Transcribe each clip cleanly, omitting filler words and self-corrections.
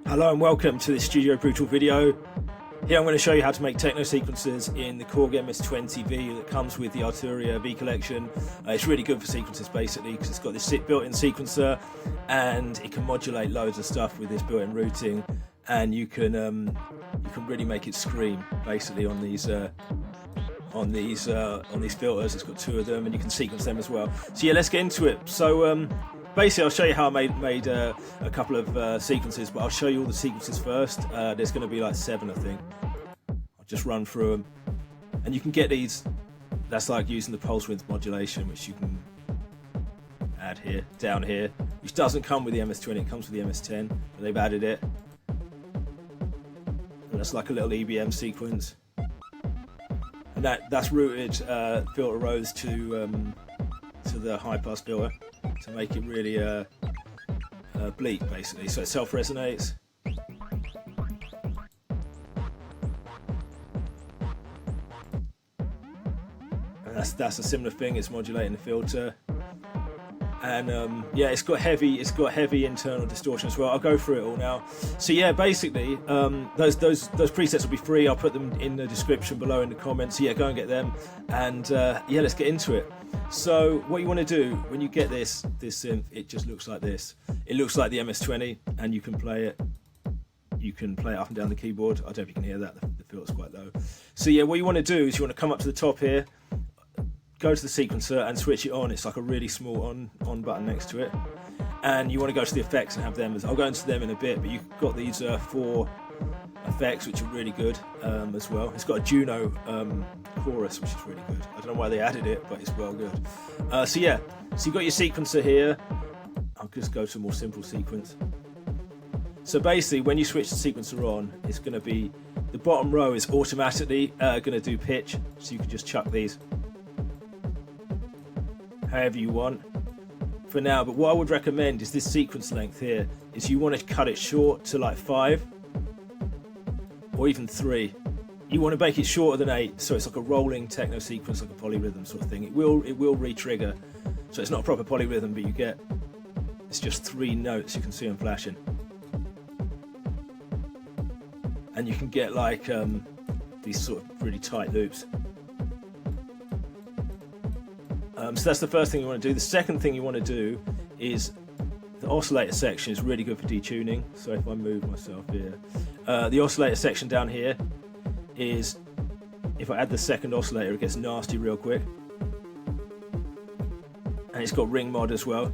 Hello and welcome to this Studio Brutal video. Here I'm going to show you how to make techno sequences in the Korg MS20 V that comes with the Arturia V collection. It's really good for sequences basically because it's got this built-in sequencer and it can modulate loads of stuff with this built-in routing, and you can really make it scream basically on these filters. It's got two of them and you can sequence them as well. So yeah, let's get into it. So basically, I'll show you how I made a couple of sequences, but I'll show you all the sequences first. There's going to be like 7, I think. I'll just run through them. And you can get these, that's like using the pulse width modulation, which you can add here, down here, which doesn't come with the MS20, it comes with the MS10, but they've added it. And that's like a little EBM sequence. And that's routed filter rows to the high pass filter, to make it really bleak basically, so it self-resonates. And that's a similar thing, it's modulating the filter. And yeah, it's got heavy internal distortion as well. I'll go through it all now. So yeah, basically those presets will be free. I'll put them in the description below in the comments. So yeah, go and get them. And yeah, let's get into it. So what you want to do when you get this synth, it just looks like this. It looks like the MS20, and you can play it. You can play it up and down the keyboard. I don't know if you can hear that. The filter's quite low. So yeah, what you want to do is you want to come up to the top here, go to the sequencer and switch it on. It's like a really small on button next to it. And you want to go to the effects and have them. I'll go into them in a bit, but you've got these 4 effects which are really good as well. It's got a Juno chorus, which is really good. I don't know why they added it, but it's well good. So yeah, so you've got your sequencer here. I'll just go to a more simple sequence. So basically, when you switch the sequencer on, it's going to be, the bottom row is automatically going to do pitch, so you can just chuck these however you want for now. But what I would recommend is this sequence length here, is you want to cut it short to like 5 or even 3. You want to make it shorter than 8, so it's like a rolling techno sequence, like a polyrhythm sort of thing. It will re-trigger, so it's not a proper polyrhythm, but you get, it's just 3 notes, you can see them flashing, and you can get like these sort of really tight loops. So that's the first thing you want to do. The second thing you want to do is the oscillator section is really good for detuning. So if I move myself here, the oscillator section down here is, if I add the second oscillator, it gets nasty real quick. And it's got ring mod as well.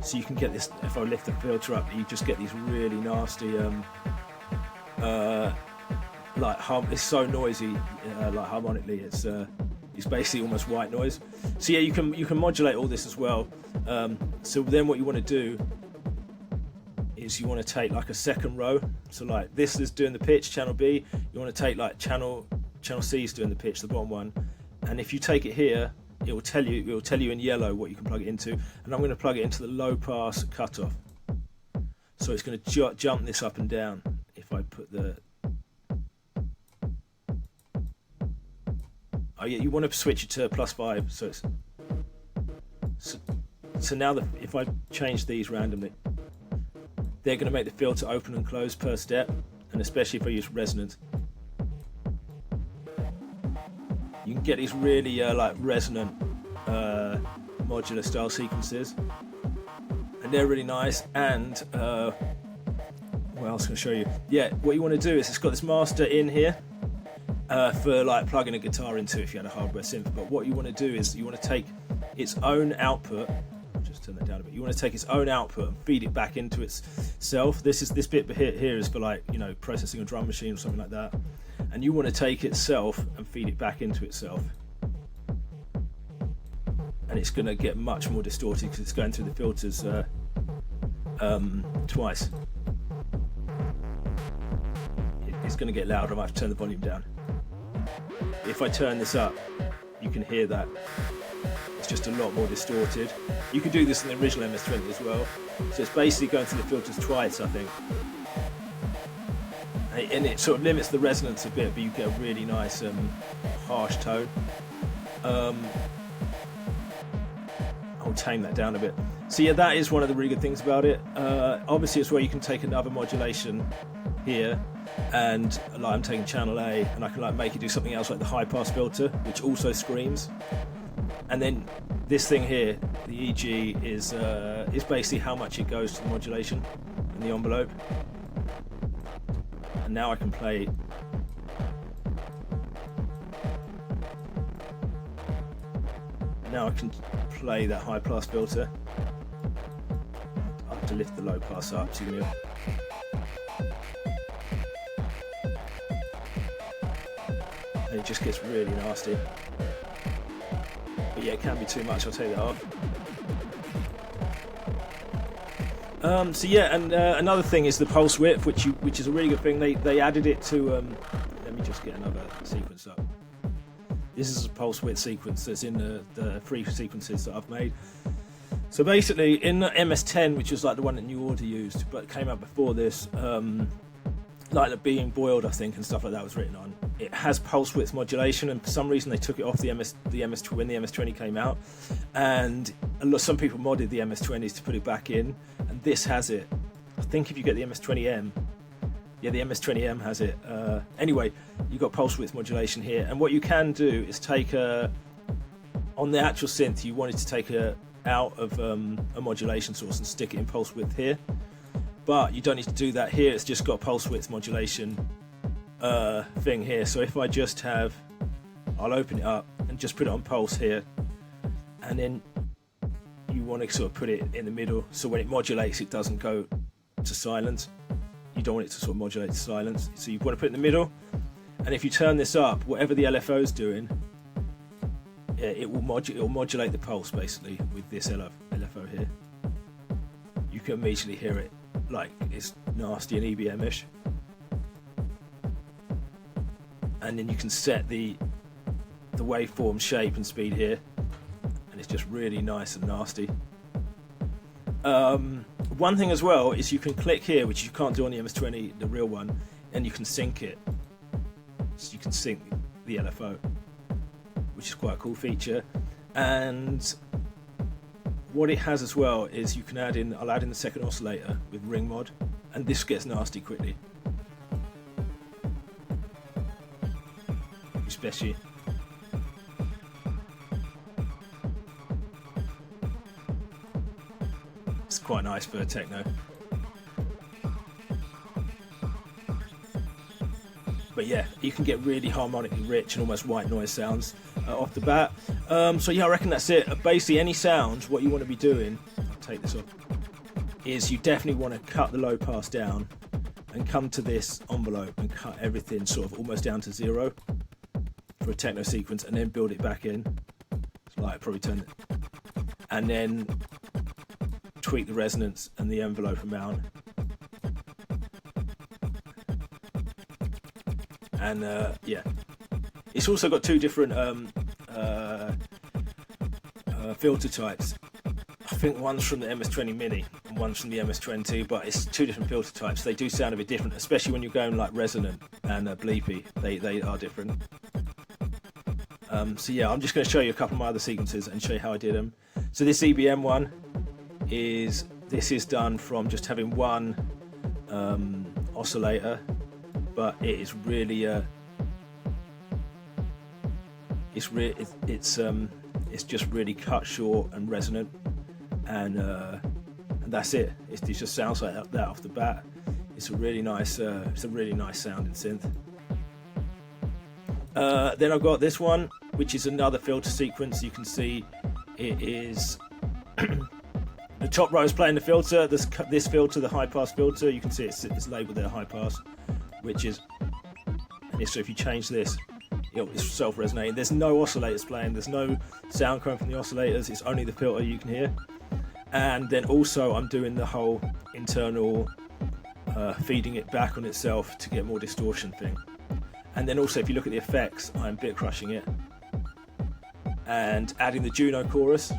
So you can get this, if I lift the filter up, you just get these really nasty it's so noisy, like harmonically, it's basically almost white noise. So yeah, you can modulate all this as well. So then what you want to do is you want to take like a second row. So like this is doing the pitch, channel B. You want to take like channel C is doing the pitch, the bottom one. And if you take it here, it will tell you in yellow what you can plug it into. And I'm going to plug it into the low pass cutoff. So it's going to jump this up and down. If I put the, oh yeah, you want to switch it to +5, so it's so now if I change these randomly, they're going to make the filter open and close per step, and especially if I use resonance, you can get these really like resonant modular style sequences, and they're really nice. And what else can I show you? Yeah, what you want to do is, it's got this master in here for like plugging a guitar into if you had a hardware synth. But what you want to do is you want to take its own output, I'll just turn that down a bit. You want to take its own output and feed it back into itself. This bit here is for like, you know, processing a drum machine or something like that. And you want to take itself and feed it back into itself. And it's going to get much more distorted because it's going through the filters twice. It's going to get louder. I might have to turn the volume down. If I turn this up, you can hear that. It's just a lot more distorted. You can do this in the original MS20 as well. So it's basically going through the filters twice, I think. And it sort of limits the resonance a bit, but you get a really nice harsh tone. or tame that down a bit. So yeah, that is one of the really good things about it. Obviously it's where you can take another modulation here, and like I'm taking channel A, and I can like make it do something else like the high pass filter, which also screams. And then this thing here, the EG, is basically how much it goes to the modulation in the envelope. And now I can play. Now I can play that high pass filter. I have to lift the low pass up so you can hear. And it just gets really nasty. But yeah, it can be too much, I'll take that off. So yeah, and another thing is the pulse width, which is a really good thing. They added it to, let me just get another sequence up. This is a pulse width sequence that's in the 3 sequences that I've made. So basically, in the MS10, which was like the one that New Order used, but came out before this, like the Being Boiled, I think, and stuff like that was written on. It has pulse width modulation, and for some reason they took it off the when the MS20 came out, and some people modded the MS20s to put it back in, and this has it. I think if you get the MS20M, yeah, the MS20M has it. Anyway, you've got pulse width modulation here, and what you can do is take on the actual synth, you wanted to take out of a modulation source and stick it in pulse width here, but you don't need to do that here. It's just got pulse width modulation thing here. So if I just have, I'll open it up and just put it on pulse here, and then you want to sort of put it in the middle, so when it modulates it doesn't go to silence. You don't want it to sort of modulate to silence, so you want to put it in the middle. And if you turn this up, whatever the LFO is doing, it will modulate the pulse basically with this LFO here. You can immediately hear it, like it's nasty and EBM-ish. And then you can set the waveform shape and speed here, and it's just really nice and nasty. One thing as well is you can click here, which you can't do on the MS20, the real one, and you can sync it. So you can sync the LFO, which is quite a cool feature. And what it has as well is you can add in, I'll add in the second oscillator with ring mod, and this gets nasty quickly. Especially. It's quite nice for techno. But yeah, you can get really harmonically rich and almost white noise sounds off the bat. So yeah, I reckon that's it. Basically, any sounds, what you want to be doing, I'll take this off, is you definitely want to cut the low pass down and come to this envelope and cut everything sort of almost down to 0 for a techno sequence, and then build it back in. So like probably turn it, and then tweak the resonance and the envelope amount. And yeah, it's also got 2 different filter types. I think one's from the MS20 Mini and one's from the MS20, but it's 2 different filter types. They do sound a bit different, especially when you're going like resonant and bleepy. They are different. So yeah, I'm just going to show you a couple of my other sequences and show you how I did them. So this EBM one is done from just having one oscillator, but it is really it's just really cut short and resonant, and that's it. It just sounds like that off the bat. It's a really nice sounding synth. Then I've got this one, which is another filter sequence. You can see it is the top row is playing the filter. This filter, the high pass filter, you can see it's labelled there high pass, which is, so if you change this, it's self-resonating. There's no oscillators playing. There's no sound coming from the oscillators. It's only the filter you can hear. And then also I'm doing the whole internal feeding it back on itself to get more distortion thing. And then also if you look at the effects, I'm bit crushing it and adding the Juno chorus,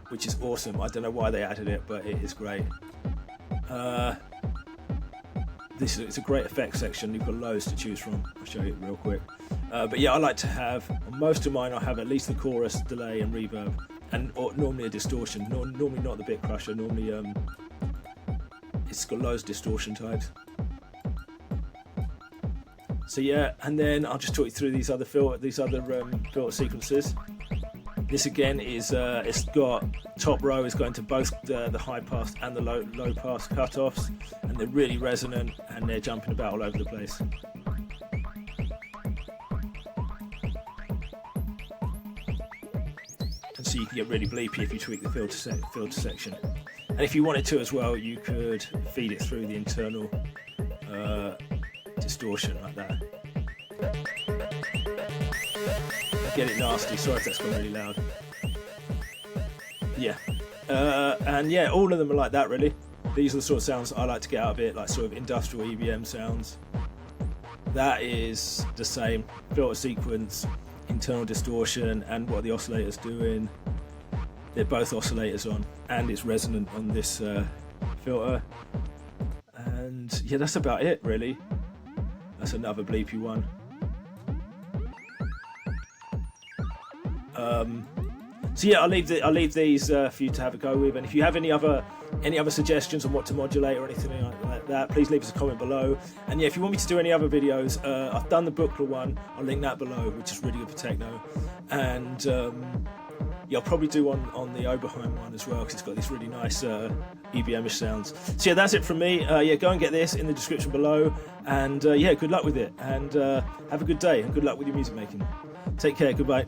which is awesome. I don't know why they added it, but it is great. It's a great effects section. You've got loads to choose from. I'll show you it real quick. But yeah, I like to have, on most of mine I have at least the chorus, delay and reverb or normally a distortion. Normally not the bit crusher. Normally it's got loads of distortion types. So yeah, and then I'll just talk you through these other filter sequences. This again is it's got top row is going to both the high pass and the low pass cutoffs, and they're really resonant and they're jumping about all over the place. And so you can get really bleepy if you tweak the filter section. And if you wanted to as well, you could feed it through the internal distortion like that. Get it nasty. Sorry if that's gone really loud. Yeah, and yeah, all of them are like that really. These are the sort of sounds I like to get out of it, like sort of industrial EBM sounds. That is the same filter sequence, internal distortion, and what the oscillator's doing. They're both oscillators on, and it's resonant on this filter. And yeah, that's about it really. That's another bleepy one. So yeah, I'll leave these for you to have a go with. And if you have any other suggestions on what to modulate or anything like that, please leave us a comment below. And yeah, if you want me to do any other videos, I've done the Buchla one. I'll link that below, which is really good for techno. And yeah, I'll probably do one on the Oberheim one as well, because it's got these really nice EBM-ish sounds. So yeah, that's it from me. Yeah, go and get this in the description below. And yeah, good luck with it. And have a good day and good luck with your music making. Take care. Goodbye.